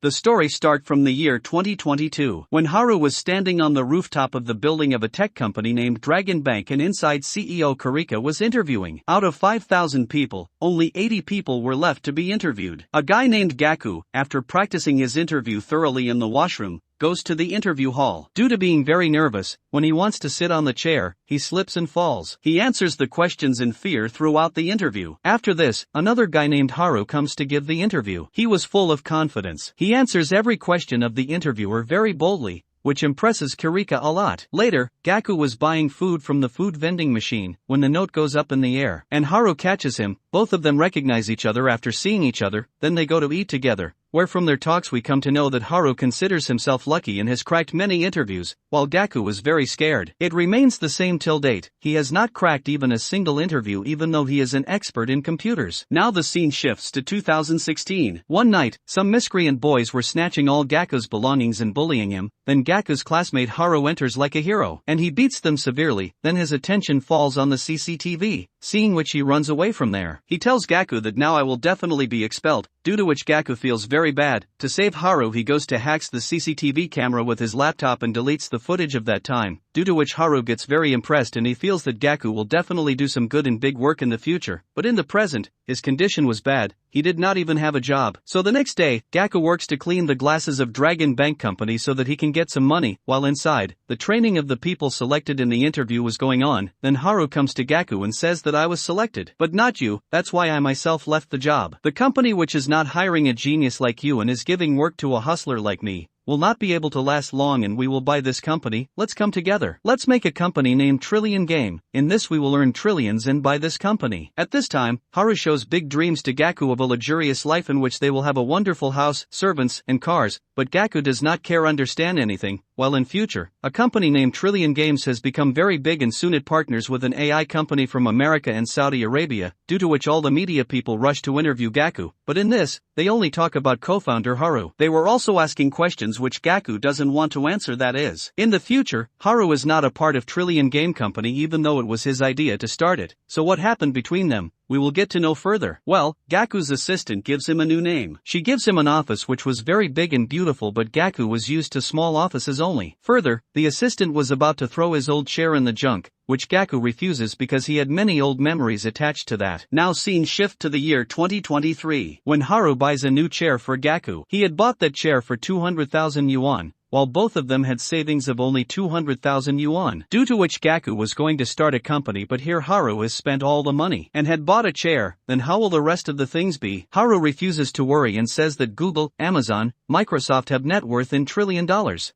The story starts from the year 2022, when Haru was standing on the rooftop of the building of a tech company named Dragon Bank, and inside CEO Kurika was interviewing. Out of 5,000 people, only 80 people were left to be interviewed. A guy named Gaku, after practicing his interview thoroughly in the washroom, goes to the interview hall. Due to being very nervous, when he wants to sit on the chair, he slips and falls. He answers the questions in fear throughout the interview. After this, another guy named Haru comes to give the interview. He was full of confidence. He answers every question of the interviewer very boldly, which impresses Kurika a lot. Later, Gaku was buying food from the food vending machine when the note goes up in the air, and Haru catches him. Both of them recognize each other after seeing each other, then they go to eat together, where from their talks we come to know that Haru considers himself lucky and has cracked many interviews, while Gaku was very scared. It remains the same till date. He has not cracked even a single interview even though he is an expert in computers. Now the scene shifts to 2016. One night, some miscreant boys were snatching all Gaku's belongings and bullying him. Then Gaku's classmate Haru enters like a hero, and he beats them severely. Then his attention falls on the CCTV, seeing which he runs away from there. He tells Gaku that now I will definitely be expelled, due to which Gaku feels very bad. To save Haru, he goes to hacks the CCTV camera with his laptop and deletes the footage of that time, due to which Haru gets very impressed and he feels that Gaku will definitely do some good and big work in the future. But in the present, his condition was bad. He did not even have a job. So the next day, Gaku works to clean the glasses of Dragon Bank Company so that he can get some money. While inside, the training of the people selected in the interview was going on. Then Haru comes to Gaku and says that I was selected, but not you. That's why I myself left the job. The company, which is not hiring a genius like you and is giving work to a hustler like me, will not be able to last long, and we will buy this company. Let's come together. Let's make a company named Trillion Game. In this we will earn trillions and buy this company. At this time, Haru shows big dreams to Gaku of a luxurious life in which they will have a wonderful house, servants, and cars, but Gaku does not understand anything. While in future, a company named Trillion Games has become very big and soon it partners with an AI company from America and Saudi Arabia, due to which all the media people rush to interview Gaku, but in this, they only talk about co-founder Haru. They were also asking questions which Gaku doesn't want to answer, that is. In the future, Haru is not a part of Trillion Game Company even though it was his idea to start it. So what happened between them? We will get to know further. Well, Gaku's assistant gives him a new name. She gives him an office which was very big and beautiful, but Gaku was used to small offices only. Further, the assistant was about to throw his old chair in the junk, which Gaku refuses because he had many old memories attached to that. Now scene shift to the year 2023, when Haru buys a new chair for Gaku. He had bought that chair for 200,000 yuan, while both of them had savings of only 200,000 yuan, due to which Gaku was going to start a company, but here Haru has spent all the money and had bought a chair. Then how will the rest of the things be? Haru refuses to worry and says that Google, Amazon, Microsoft have net worth in $1 trillion.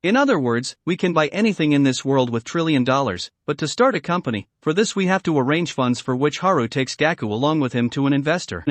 In other words, we can buy anything in this world with $1 trillion, but to start a company, for this we have to arrange funds, for which Haru takes Gaku along with him to an investor.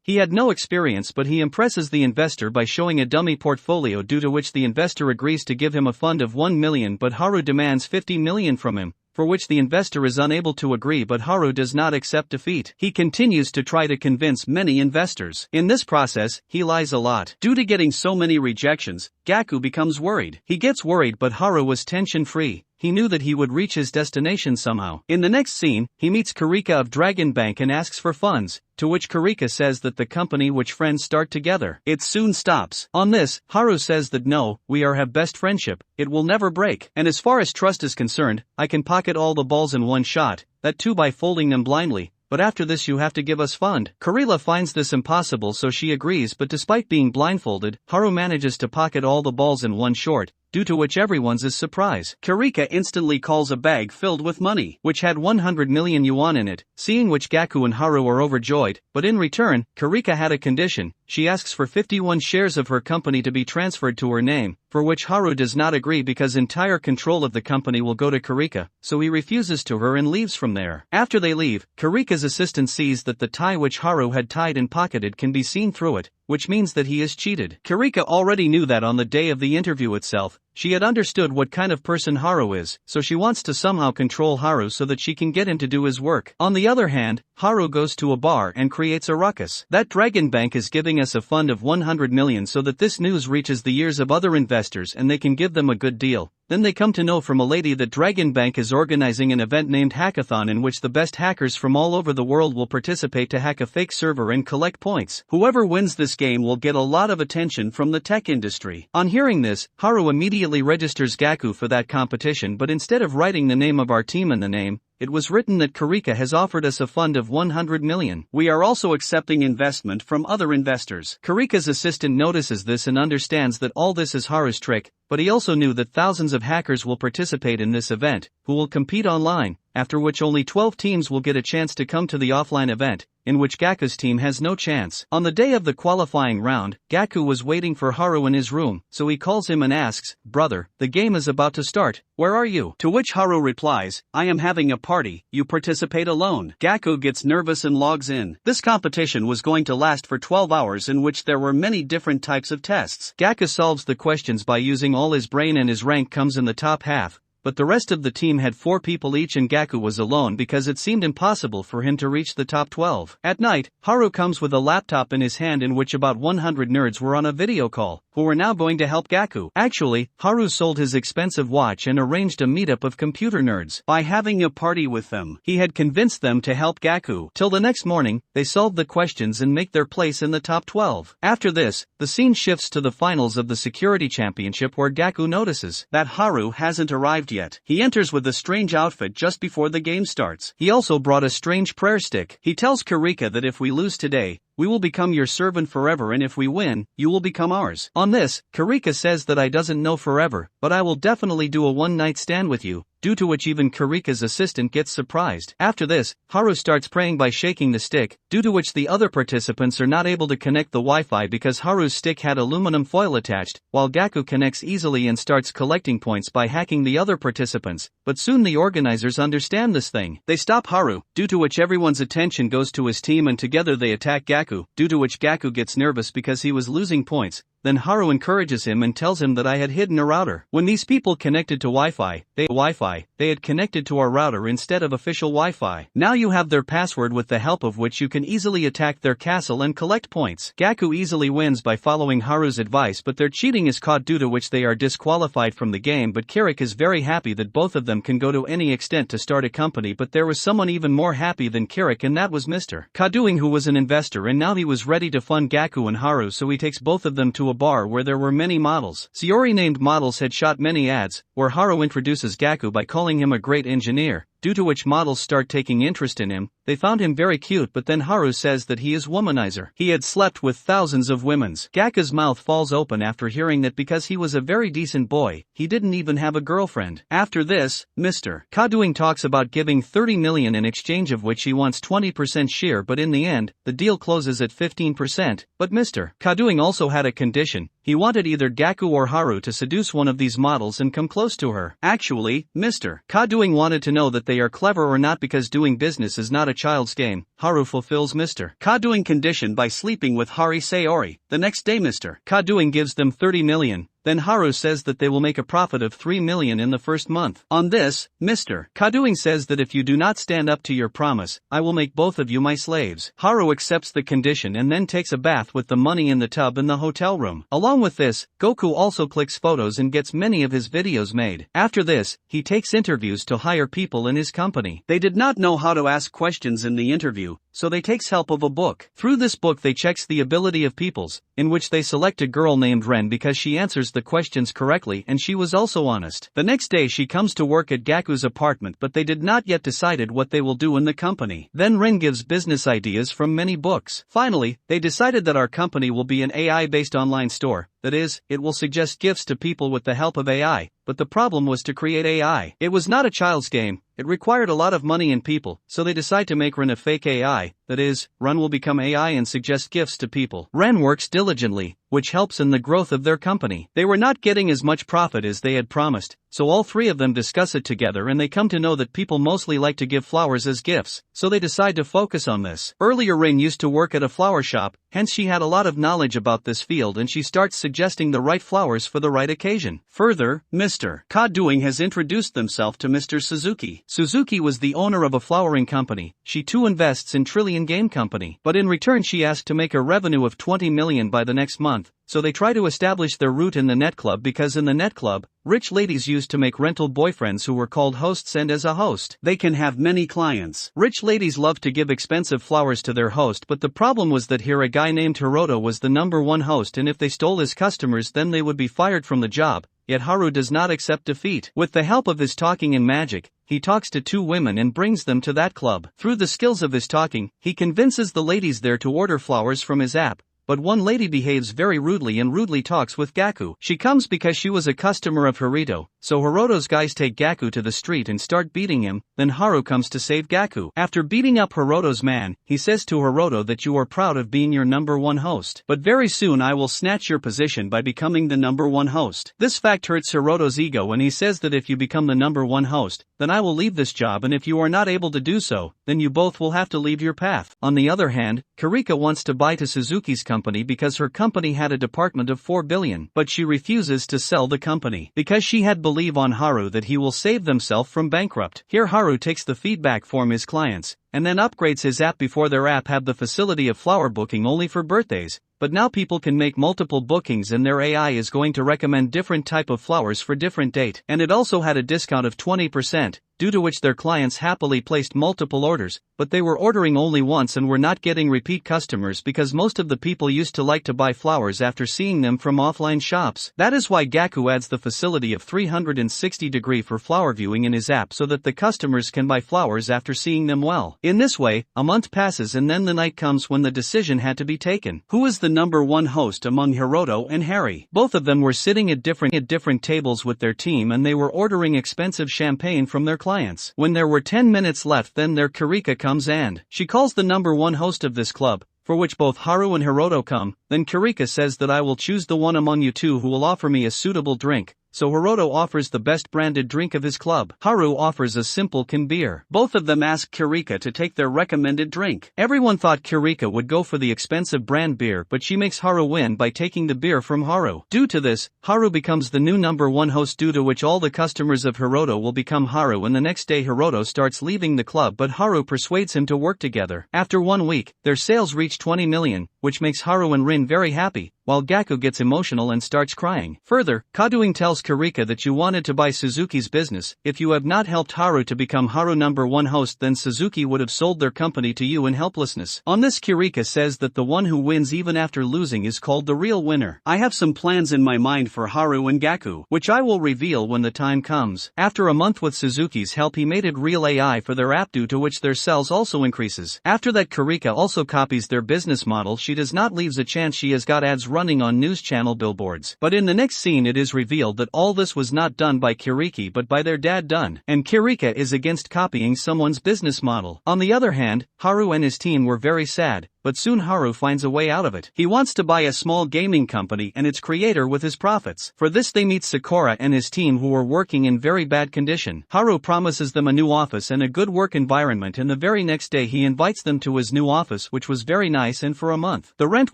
He had no experience, but he impresses the investor by showing a dummy portfolio, due to which the investor agrees to give him a fund of 1 million, but Haru demands 50 million from him, for which the investor is unable to agree, but Haru does not accept defeat. He continues to try to convince many investors. In this process, he lies a lot. Due to getting so many rejections, Gaku becomes worried. He gets worried, but Haru was tension-free. He knew that he would reach his destination somehow. In the next scene, he meets Kurika of Dragon Bank and asks for funds, to which Kurika says that the company which friends start together. It soon stops. On this, Haru says that no, we are have best friendship, it will never break. And as far as trust is concerned, I can pocket all the balls in one shot, that too by folding them blindly. But after this you have to give us fund. Kurila finds this impossible, so she agrees, but despite being blindfolded, Haru manages to pocket all the balls in one shot, due to which everyone's is surprise. Kurika instantly calls a bag filled with money, which had 100 million yuan in it, seeing which Gaku and Haru are overjoyed, but in return, Kurika had a condition. She asks for 51 shares of her company to be transferred to her name, for which Haru does not agree because entire control of the company will go to Kurika, so he refuses to her and leaves from there. After they leave, Kurika's assistant sees that the tie which Haru had tied and pocketed can be seen through it, which means that he is cheated. Kurika already knew that on the day of the interview itself. She had understood what kind of person Haru is, so she wants to somehow control Haru so that she can get him to do his work. On the other hand, Haru goes to a bar and creates a ruckus. That Dragon Bank is giving giving us a fund of 100 million so that this news reaches the ears of other investors and they can give them a good deal. Then they come to know from a lady that Dragon Bank is organizing an event named Hackathon in which the best hackers from all over the world will participate to hack a fake server and collect points. Whoever wins this game will get a lot of attention from the tech industry. On hearing this, Haru immediately registers Gaku for that competition, but instead of writing the name of our team in the name, it was written that Kurika has offered us a fund of 100 million. We are also accepting investment from other investors. Kurika's assistant notices this and understands that all this is Haru's trick, but he also knew that thousands of hackers will participate in this event, who will compete online, after which only 12 teams will get a chance to come to the offline event, in which Gaku's team has no chance. On the day of the qualifying round, Gaku was waiting for Haru in his room, so he calls him and asks, "Brother, the game is about to start, where are you?" To which Haru replies, "I am having a party, you participate alone." Gaku gets nervous and logs in. This competition was going to last for 12 hours in which there were many different types of tests. Gaku solves the questions by using all his brain and his rank comes in the top half. But the rest of the team had 4 people each and Gaku was alone because it seemed impossible for him to reach the top 12. At night, Haru comes with a laptop in his hand in which about 100 nerds were on a video call, who were now going to help Gaku. Actually, Haru sold his expensive watch and arranged a meetup of computer nerds. By having a party with them, he had convinced them to help Gaku. Till the next morning, they solve the questions and make their place in the top 12. After this, the scene shifts to the finals of the security championship where Gaku notices that Haru hasn't arrived yet. He enters with a strange outfit just before the game starts. He also brought a strange prayer stick. He tells Kurika that if we lose today, we will become your servant forever, and if we win, you will become ours. On this, Kurika says that I doesn't know forever, but I will definitely do a one-night stand with you, due to which even Kurika's assistant gets surprised. After this, Haru starts praying by shaking the stick, due to which the other participants are not able to connect the Wi-Fi because Haru's stick had aluminum foil attached, while Gaku connects easily and starts collecting points by hacking the other participants, but soon the organizers understand this thing. They stop Haru, due to which everyone's attention goes to his team and together they attack Gaku, due to which Gaku gets nervous because he was losing points. Then Haru encourages him and tells him that I had hidden a router. When these people connected to Wi-Fi, they had connected to our router instead of official Wi-Fi. Now you have their password with the help of which you can easily attack their castle and collect points. Gaku easily wins by following Haru's advice, but their cheating is caught, due to which they are disqualified from the game. But Kirik is very happy that both of them can go to any extent to start a company, but there was someone even more happy than Kirik, and that was Mr. Kadoing, who was an investor, and now he was ready to fund Gaku and Haru, so he takes both of them to a bar where there were many models. Sayori named Models had shot many ads, where Haru introduces Gaku by calling him a great engineer, due to which models start taking interest in him. They found him very cute, but then Haru says that he is womanizer. He had slept with thousands of women. Gaku's mouth falls open after hearing that because he was a very decent boy, he didn't even have a girlfriend. After this, Mr. Kadoing talks about giving 30 million in exchange of which he wants 20% share, but in the end, the deal closes at 15%, but Mr. Kadoing also had a condition. He wanted either Gaku or Haru to seduce one of these models and come close to her. Actually, Mr. Kadoing wanted to know that they are clever or not, because doing business is not a child's game. Haru fulfills Mr. Kadoing condition by sleeping with Hari Sayori. The next day Mr. Kadoing gives them 30 million. Then Haru says that they will make a profit of 3 million in the first month. On this, Mr. Kadoing says that if you do not stand up to your promise, I will make both of you my slaves. Haru accepts the condition and then takes a bath with the money in the tub in the hotel room. Along with this, Goku also clicks photos and gets many of his videos made. After this, he takes interviews to hire people in his company. They did not know how to ask questions in the interview, so they takes help of a book. Through this book they checks the ability of peoples, in which they select a girl named Ren because she answers the questions correctly and she was also honest. The next day she comes to work at Gaku's apartment, but they did not yet decided what they will do in the company. Then Ren gives business ideas from many books. Finally, they decided that our company will be an AI-based online store. That is, it will suggest gifts to people with the help of AI, but the problem was to create AI. It was not a child's game, it required a lot of money and people, so they decide to make Ren a fake AI, that is, Ren will become AI and suggest gifts to people. Ren works diligently, which helps in the growth of their company. They were not getting as much profit as they had promised, so all three of them discuss it together and they come to know that people mostly like to give flowers as gifts, so they decide to focus on this. Earlier Rin used to work at a flower shop, hence she had a lot of knowledge about this field and she starts suggesting the right flowers for the right occasion. Further, Mr. Ka-doing has introduced themselves to Mr. Suzuki. Suzuki was the owner of a flowering company. She too invests in Trillion Game Company, but in return she asked to make a revenue of 20 million by the next month. So they try to establish their route in the net club because in the net club, rich ladies used to make rental boyfriends who were called hosts, and as a host, they can have many clients. Rich ladies love to give expensive flowers to their host, but the problem was that here a guy named Hiroto was the #1 host, and if they stole his customers then they would be fired from the job. Yet Haru does not accept defeat. With the help of his talking and magic, he talks to 2 women and brings them to that club. Through the skills of his talking, he convinces the ladies there to order flowers from his app. But one lady behaves very rudely and rudely talks with Gaku. She comes because she was a customer of Hiroto, so Hiroto's guys take Gaku to the street and start beating him, then Haru comes to save Gaku. After beating up Hiroto's man, he says to Hiroto that you are proud of being your #1 host. But very soon I will snatch your position by becoming the #1 host. This fact hurts Hiroto's ego and he says that if you become the #1 host, then I will leave this job, and if you are not able to do so, then you both will have to leave your path. On the other hand, Kurika wants to buy to Suzuki's company because her company had a department of 4 billion, but she refuses to sell the company because she had believe on Haru that he will save themselves from bankrupt. Here Haru takes the feedback from his clients and then upgrades his app before their app have the facility of flower booking only for birthdays. But now people can make multiple bookings and their AI is going to recommend different type of flowers for different date. And it also had a discount of 20%, due to which their clients happily placed multiple orders, but they were ordering only once and were not getting repeat customers because most of the people used to like to buy flowers after seeing them from offline shops. That is why Gaku adds the facility of 360° for flower viewing in his app so that the customers can buy flowers after seeing them well. In this way, a month passes and then the night comes when the decision had to be taken. Who is the #1 host among Hiroto and Harry? Both of them were sitting at different tables with their team and they were ordering expensive champagne from their clients. When there were 10 minutes left, then their Kurika comes and she calls the #1 host of this club, for which both Haru and Hiroto come. Then Kurika says that I will choose the one among you two who will offer me a suitable drink. So Hiroto offers the best branded drink of his club. Haru offers a simple can beer. Both of them ask Kurika to take their recommended drink. Everyone thought Kurika would go for the expensive brand beer, but she makes Haru win by taking the beer from Haru. Due to this, Haru becomes the new #1 host, due to which all the customers of Hiroto will become Haru, and the next day Hiroto starts leaving the club but Haru persuades him to work together. After 1 week, their sales reach 20 million, which makes Haru and Rin very happy, while Gaku gets emotional and starts crying. Further, Ka-doing tells Kurika that you wanted to buy Suzuki's business. If you have not helped Haru to become Haru #1 host, then Suzuki would have sold their company to you in helplessness. On this, Kurika says that the one who wins even after losing is called the real winner. I have some plans in my mind for Haru and Gaku, which I will reveal when the time comes. After a month with Suzuki's help, he made it real AI for their app, due to which their sales also increases. After that, Kurika also copies their business model. She does not leave a chance. She has got ads running on news channel billboards. But in the next scene it is revealed that all this was not done by Kiriki but by their dad Dun, and Kirika is against copying someone's business model. On the other hand, Haru and his team were very sad, but soon Haru finds a way out of it. He wants to buy a small gaming company and its creator with his profits. For this they meet Sakura and his team, who were working in very bad condition. Haru promises them a new office and a good work environment, and the very next day he invites them to his new office, which was very nice, and for a month. The rent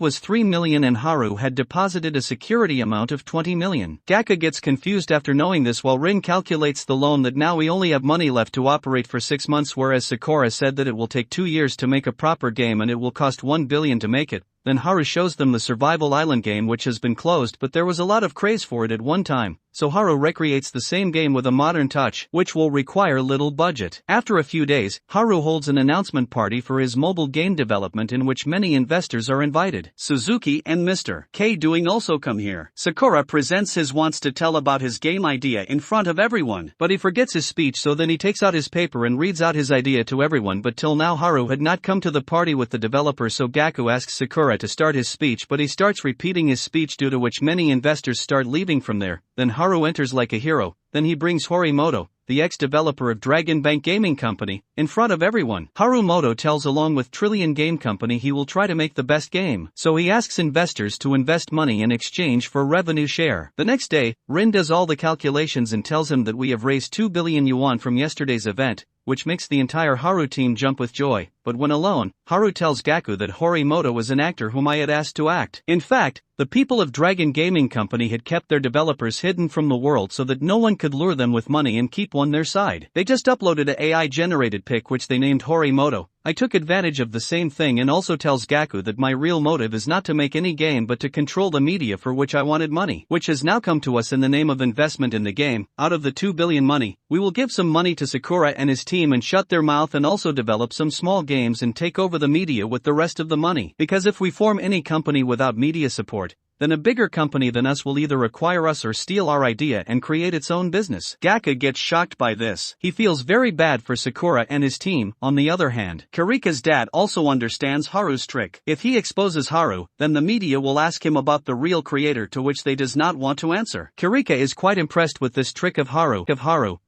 was 3 million and Haru had deposited a security amount of 20 million. Gaku gets confused after knowing this, while Rin calculates the loan that now we only have money left to operate for 6 months, whereas Sakura said that it will take 2 years to make a proper game and it will cost 1 billion to make it. Then Haru shows them the Survival Island game, which has been closed, but there was a lot of craze for it at one time. So Haru recreates the same game with a modern touch, which will require little budget. After a few days, Haru holds an announcement party for his mobile game development in which many investors are invited. Suzuki and Mr. Ka-doing also come here. Sakura presents his wants to tell about his game idea in front of everyone, but he forgets his speech, so then he takes out his paper and reads out his idea to everyone. But till now Haru had not come to the party with the developer, so Gaku asks Sakura Sakura to start his speech, but he starts repeating his speech, due to which many investors start leaving from there. Then Haru enters like a hero. Then he brings Horimoto, the ex-developer of Dragon Bank Gaming Company, in front of everyone. Harumoto tells along with Trillion Game Company he will try to make the best game, so he asks investors to invest money in exchange for revenue share. The next day, Rin does all the calculations and tells him that we have raised 2 billion yuan from yesterday's event, which makes the entire Haru team jump with joy. But when alone, Haru tells Gaku that Horimoto was an actor whom I had asked to act. In fact, the people of Dragon Gaming Company had kept their developers hidden from the world so that no one could lure them with money and keep on their side. They just uploaded a AI-generated pic which they named Horimoto. I took advantage of the same thing, and also tells Gaku that my real motive is not to make any game but to control the media for which I wanted money, which has now come to us in the name of investment in the game. Out of the 2 billion money, we will give some money to Sakura and his team and shut their mouth, and also develop some small games and take over the media with the rest of the money. Because if we form any company without media support, then a bigger company than us will either acquire us or steal our idea and create its own business. Gaku gets shocked by this. He feels very bad for Sakura and his team. On the other hand, Kurika's dad also understands Haru's trick. If he exposes Haru, then the media will ask him about the real creator, to which they does not want to answer. Kurika is quite impressed with this trick of Haru.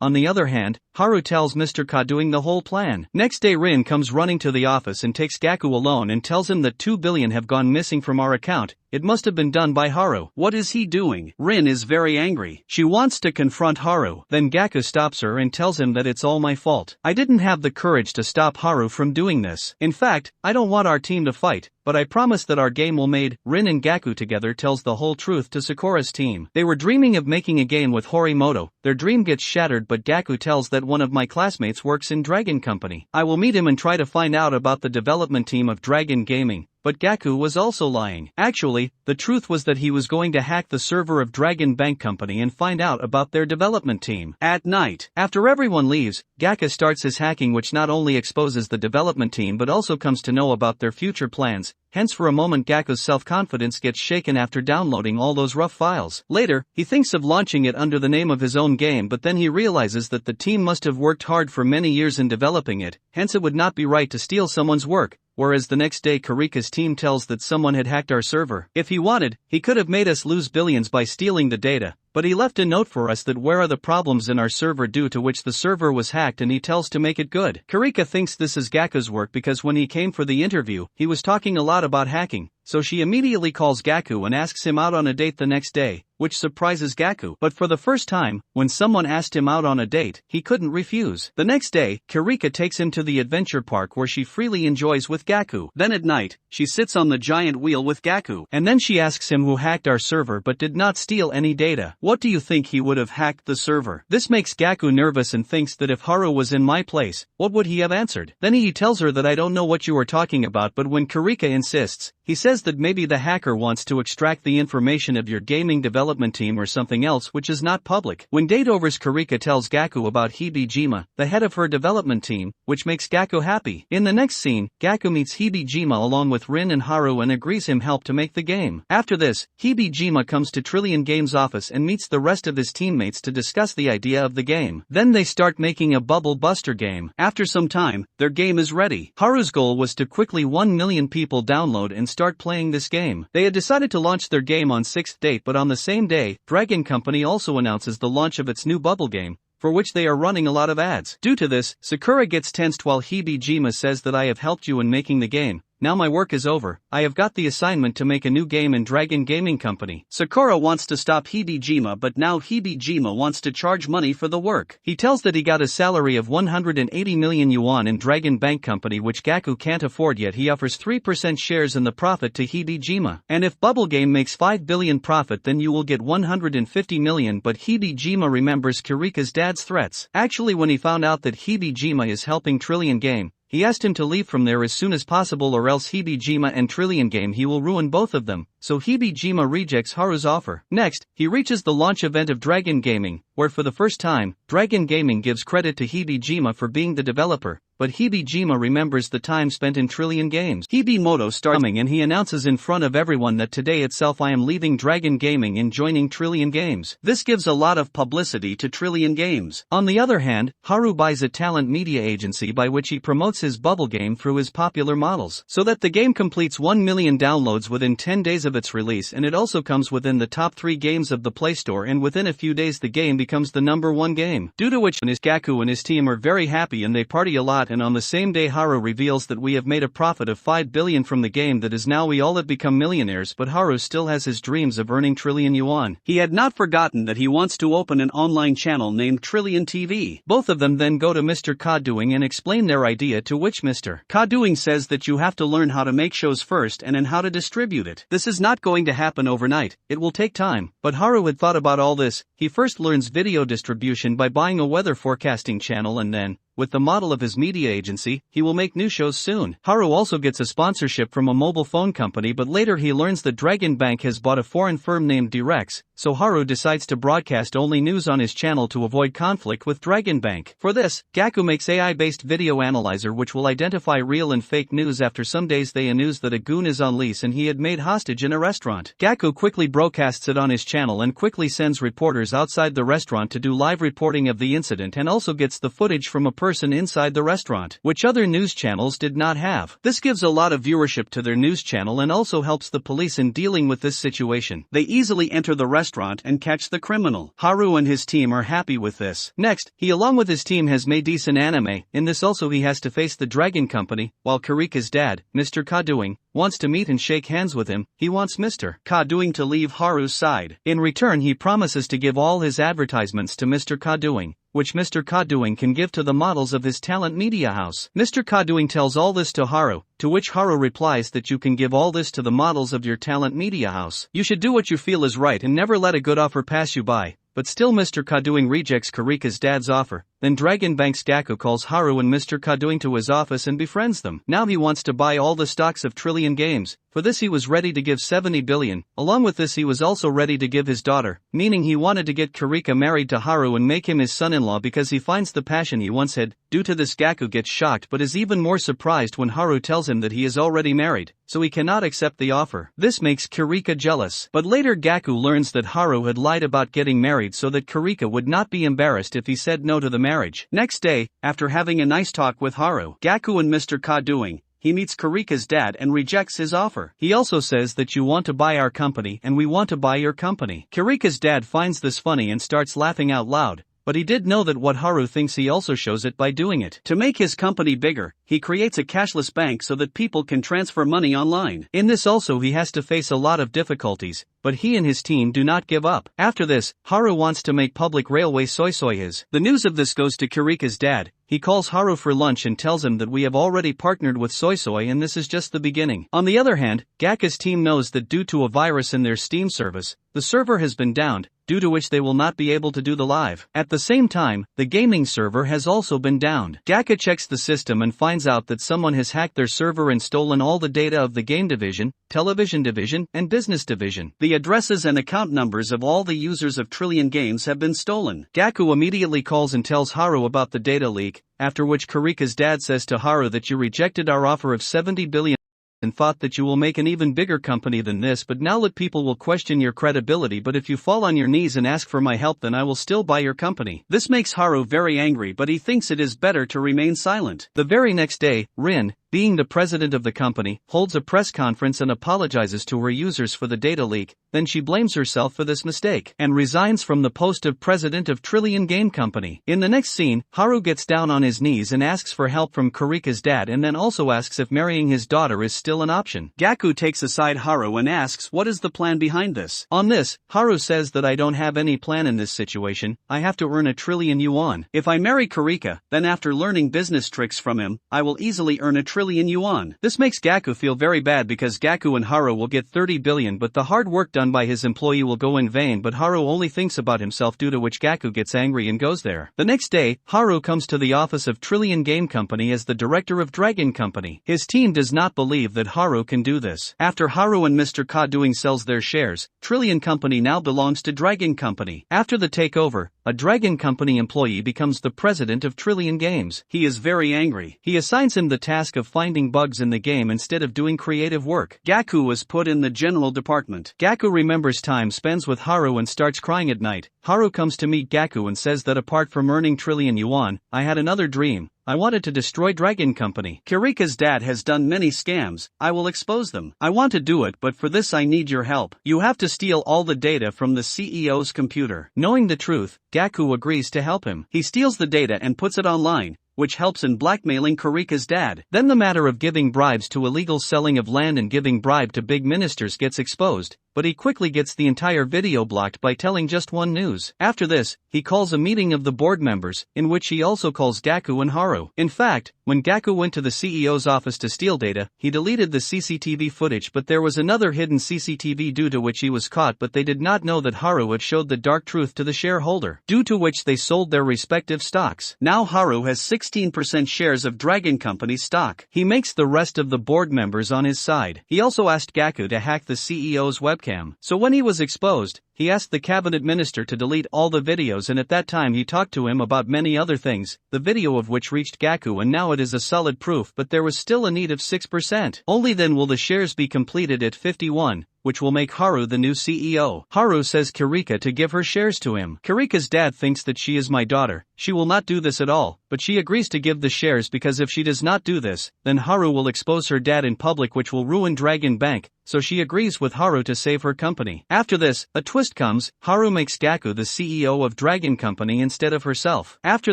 On the other hand, Haru tells Mr. Ka doing the whole plan. Next day Rin comes running to the office and takes Gaku alone and tells him that 2 billion have gone missing from our account. It must have been done by Haru. What is he doing? Rin is very angry. She wants to confront Haru. Then Gaku stops her and tells him that it's all my fault. I didn't have the courage to stop Haru from doing this. In fact, I don't want our team to fight, but I promise that our game will made. Rin and Gaku together tells the whole truth to Sakura's team. They were dreaming of making a game with Horimoto. Their dream gets shattered, but Gaku tells that one of my classmates works in Dragon Company. I will meet him and try to find out about the development team of Dragon Gaming. But Gaku was also lying. Actually, the truth was that he was going to hack the server of Dragon Bank Company and find out about their development team. At night, after everyone leaves, Gaku starts his hacking, which not only exposes the development team but also comes to know about their future plans. Hence, for a moment Gaku's self-confidence gets shaken after downloading all those rough files. Later, he thinks of launching it under the name of his own game, but then he realizes that the team must have worked hard for many years in developing it, hence it would not be right to steal someone's work. Whereas the next day Kurika's team tells that someone had hacked our server. If he wanted, he could have made us lose billions by stealing the data, but he left a note for us that where are the problems in our server, due to which the server was hacked, and he tells to make it good. Kurika thinks this is Gaku's work because when he came for the interview, he was talking a lot about hacking, so she immediately calls Gaku and asks him out on a date the next day, which surprises Gaku. But for the first time, when someone asked him out on a date, he couldn't refuse. The next day, Kurika takes him to the adventure park where she freely enjoys with Gaku. Then at night, she sits on the giant wheel with Gaku, and then she asks him who hacked our server but did not steal any data. What do you think he would have hacked the server? This makes Gaku nervous and thinks that if Haru was in my place, what would he have answered? Then he tells her that I don't know what you are talking about, but when Kurika insists, he says that maybe the hacker wants to extract the information of your gaming development team or something else which is not public. When date overs, Kurika tells Gaku about Hibijima, the head of her development team, which makes Gaku happy. In the next scene, Gaku meets Hibijima along with Rin and Haru and agrees him help to make the game. After this, Hibijima comes to Trillion Games' office and meets the rest of his teammates to discuss the idea of the game. Then they start making a Bubble Buster game. After some time, their game is ready. Haru's goal was to quickly 1 million people download and start playing this game. They had decided to launch their game on 6th date, but on the same day, Dragon Company also announces the launch of its new bubble game, for which they are running a lot of ads. Due to this, Sakura gets tensed while Hibijima says that I have helped you in making the game. Now my work is over. I have got the assignment to make a new game in Dragon Gaming Company. Sakura wants to stop Hibijima, but now Hibijima wants to charge money for the work. He tells that he got a salary of 180 million yuan in Dragon Bank Company, which Gaku can't afford yet. He offers 3% shares in the profit to Hibijima. And if Bubble Game makes 5 billion profit, then you will get 150 million, but Hibijima remembers Kurika's dad's threats. Actually, when he found out that Hibijima is helping Trillion Game, he asked him to leave from there as soon as possible, or else Hibijima and Trillion Game he will ruin both of them, so Hibijima rejects Haru's offer. Next, he reaches the launch event of Dragon Gaming, where for the first time, Dragon Gaming gives credit to Hibijima for being the developer, but Hibijima remembers the time spent in Trillion Games. Hibimoto starts coming and he announces in front of everyone that today itself I am leaving Dragon Gaming and joining Trillion Games. This gives a lot of publicity to Trillion Games. On the other hand, Haru buys a talent media agency by which he promotes his bubble game through his popular models, so that the game completes 1 million downloads within 10 days of its release, and it also comes within the top 3 games of the Play Store, and within a few days the game becomes the #1 game. Due to which Gaku and his team are very happy and they party a lot, and on the same day Haru reveals that we have made a profit of 5 billion from the game, that is now we all have become millionaires, but Haru still has his dreams of earning trillion yuan. He had not forgotten that he wants to open an online channel named Trillion TV. Both of them then go to Mr. Kadoing and explain their idea, to which Mr. Kadoing says that you have to learn how to make shows first and then how to distribute it. This is not going to happen overnight, it will take time. But Haru had thought about all this. He first learns video distribution by buying a weather forecasting channel, and then, with the model of his media agency, he will make new shows soon. Haru also gets a sponsorship from a mobile phone company, but later he learns that Dragon Bank has bought a foreign firm named Direx, so Haru decides to broadcast only news on his channel to avoid conflict with Dragon Bank. For this, Gaku makes AI-based video analyzer which will identify real and fake news. After some days they news that a goon is on lease and he had made hostage in a restaurant. Gaku quickly broadcasts it on his channel and quickly sends reporters outside the restaurant to do live reporting of the incident, and also gets the footage from a person inside the restaurant, which other news channels did not have. This gives a lot of viewership to their news channel and also helps the police in dealing with this situation. They easily enter the restaurant and catch the criminal. Haru and his team are happy with this. Next, he along with his team has made decent anime. In this also he has to face the Dragon Company, while Karika's dad, Mr. Kadoing, wants to meet and shake hands with him. He wants Mr. Kadoing to leave Haru's side. In return he promises to give all his advertisements to Mr. Kadoing, which Mr. Kadoing can give to the models of his talent media house. Mr. Kadoing tells all this to Haru, to which Haru replies that you can give all this to the models of your talent media house. You should do what you feel is right and never let a good offer pass you by. But still Mr. Kadoing rejects Karika's dad's offer. Then Dragon Bank's Gaku calls Haru and Mr. Kadoing to his office and befriends them. Now he wants to buy all the stocks of Trillion Games. For this he was ready to give 70 billion. Along with this he was also ready to give his daughter, meaning he wanted to get Karika married to Haru and make him his son-in-law because he finds the passion he once had. Due to this Gaku gets shocked but is even more surprised when Haru tells him that he is already married, so he cannot accept the offer. This makes Karika jealous. But later Gaku learns that Haru had lied about getting married so that Karika would not be embarrassed if he said no to the marriage. Next day, after having a nice talk with Haru, Gaku and Mr. Kadoing, he meets Karika's dad and rejects his offer. He also says that you want to buy our company and we want to buy your company. Karika's dad finds this funny and starts laughing out loud. But he did know that what Haru thinks he also shows it by doing it. To make his company bigger, he creates a cashless bank so that people can transfer money online. In this also he has to face a lot of difficulties, but he and his team do not give up. After this, Haru wants to make public railway Soy his. The news of this goes to Karika's dad. He calls Haru for lunch and tells him that we have already partnered with Soy and this is just the beginning. On the other hand, Gaku's team knows that due to a virus in their Steam service, the server has been downed, due to which they will not be able to do the live. At the same time, the gaming server has also been downed. Gaku checks the system and finds out that someone has hacked their server and stolen all the data of the game division, television division, and business division. The addresses and account numbers of all the users of Trillion Games have been stolen. Gaku immediately calls and tells Haru about the data leak, after which Karika's dad says to Haru that you rejected our offer of 70 billion and thought that you will make an even bigger company than this, but now that people will question your credibility, but if you fall on your knees and ask for my help then I will still buy your company. This makes Haru very angry, but he thinks it is better to remain silent. The very next day, Rin, being the president of the company, holds a press conference and apologizes to her users for the data leak. Then she blames herself for this mistake and resigns from the post of president of Trillion Game Company. In the next scene, Haru gets down on his knees and asks for help from Karika's dad and then also asks if marrying his daughter is still an option. Gaku takes aside Haru and asks what is the plan behind this. On this, Haru says that I don't have any plan in this situation, I have to earn 1 trillion yuan. If I marry Karika, then after learning business tricks from him, I will easily earn 1 trillion yuan. This makes Gaku feel very bad because Gaku and Haru will get 30 billion but the hard work done by his employee will go in vain, but Haru only thinks about himself, due to which Gaku gets angry and goes there. The next day, Haru comes to the office of Trillion Game Company as the director of Dragon Company. His team does not believe that Haru can do this. After Haru and Mr. Kadoing sells their shares, Trillion Company now belongs to Dragon Company. After the takeover, a Dragon Company employee becomes the president of Trillion Games. He is very angry. He assigns him the task of finding bugs in the game instead of doing creative work. Gaku was put in the general department. Gaku remembers time spent with Haru and starts crying at night. Haru comes to meet Gaku and says that apart from earning trillion yuan, I had another dream. I wanted to destroy Dragon Company. Kirika's dad has done many scams. I will expose them. I want to do it, but for this I need your help. You have to steal all the data from the CEO's computer. Knowing the truth, Gaku agrees to help him. He steals the data and puts it online, which helps in blackmailing Kirika's dad. Then the matter of giving bribes to illegal selling of land and giving bribe to big ministers gets exposed, but he quickly gets the entire video blocked by telling just one news. After this, he calls a meeting of the board members, in which he also calls Gaku and Haru. In fact, when Gaku went to the CEO's office to steal data, he deleted the CCTV footage, but there was another hidden CCTV due to which he was caught, but they did not know that Haru had showed the dark truth to the shareholder, due to which they sold their respective stocks. Now Haru has 16% shares of Dragon Company stock. He makes the rest of the board members on his side. He also asked Gaku to hack the CEO's webcam. So when he was exposed, he asked the cabinet minister to delete all the videos, and at that time he talked to him about many other things, the video of which reached Gaku, and now it is a solid proof, but there was still a need of 6%. Only then will the shares be completed at 51, which will make Haru the new CEO. Haru says Kirika to give her shares to him. Kirika's dad thinks that she is my daughter. She will not do this at all, but she agrees to give the shares because if she does not do this, then Haru will expose her dad in public, which will ruin Dragon Bank, so she agrees with Haru to save her company. After this, a twist comes. Haru makes Gaku the CEO of Dragon Company instead of herself. After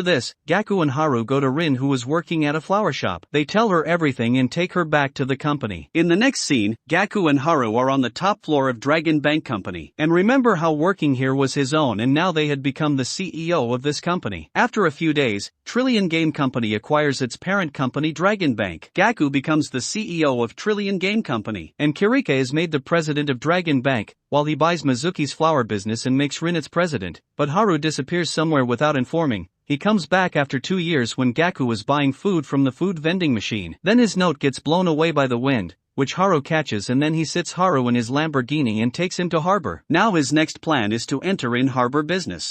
this, Gaku and Haru go to Rin, who was working at a flower shop. They tell her everything and take her back to the company. In the next scene, Gaku and Haru are on the top floor of Dragon Bank Company, and remember how working here was his own, and now they had become the CEO of this company. After a few days, Trillion Game Company acquires its parent company Dragon Bank. Gaku becomes the CEO of Trillion Game Company, and Kirika is made the president of Dragon Bank, while he buys Mizuki's flower business and makes Rin its president. But Haru disappears somewhere without informing. He comes back after 2 years when Gaku was buying food from the food vending machine. Then his note gets blown away by the wind, which Haru catches, and then he sits Haru in his Lamborghini and takes him to harbor. Now his next plan is to enter in harbor business.